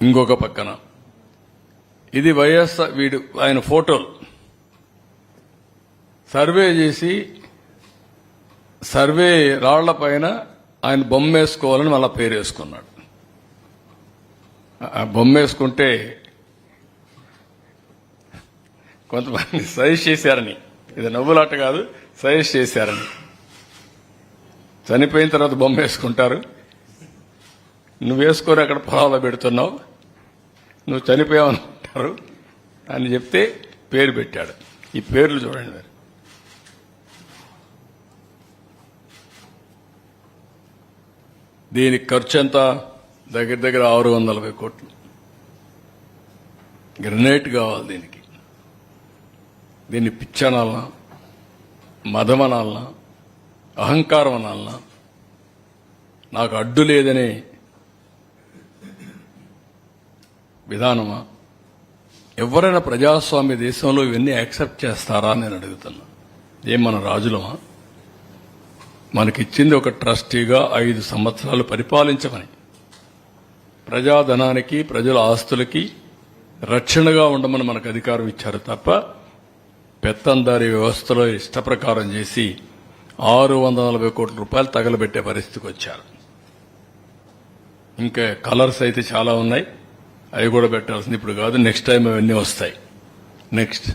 ఇంకొక పక్కన ఇది వైఎస్ఆర్ వీడు ఆయన ఫోటోలు సర్వే చేసి సర్వే రాళ్ల పైన ఆయన బొమ్మ వేసుకోవాలని మళ్ళా పేరు వేసుకున్నాడు. ఆ బొమ్మ వేసుకుంటే కొంతమంది సజెస్ట్ చేశారని, ఇది నవ్వులాట కాదు, సజెస్ట్ చేశారని. చనిపోయిన తర్వాత బొమ్మ వేసుకుంటారు, నువ్వు వేసుకొని అక్కడ పొలాల్లో పెడుతున్నావు, నువ్వు చనిపోయావనుకుంటారు అని చెప్తే పేరు పెట్టాడు. ఈ పేర్లు చూడండి మరి. దీనికి ఖర్చు ఎంత? దగ్గర దగ్గర 640 కోట్లు. గ్రనేట్ కావాలి దీనికి. దీన్ని పిచ్చనాలనా, మదమనాలనా, అహంకారం అనాలనా, నాకు అడ్డు లేదనే విధానమా? ఎవరైనా ప్రజాస్వామ్య దేశంలో ఇవన్నీ యాక్సెప్ట్ చేస్తారా అని నేను అడుగుతున్నా. ఏం మన రాజులమా? మనకిచ్చింది ఒక ట్రస్టీగా 5 సంవత్సరాలు పరిపాలించమని, ప్రజాధనానికి ప్రజల ఆస్తులకి రక్షణగా ఉండమని మనకు అధికారం ఇచ్చారు తప్ప పెత్తందారీ వ్యవస్థలో ఇష్టప్రకారం చేసి 640 కోట్ల రూపాయలు తగలబెట్టే పరిస్థితికి వచ్చారు. ఇంకా కలర్స్ అయితే చాలా ఉన్నాయి, అవి కూడా పెట్టాల్సింది ఇప్పుడు కాదు, నెక్స్ట్ టైం అవన్నీ వస్తాయి. నెక్స్ట్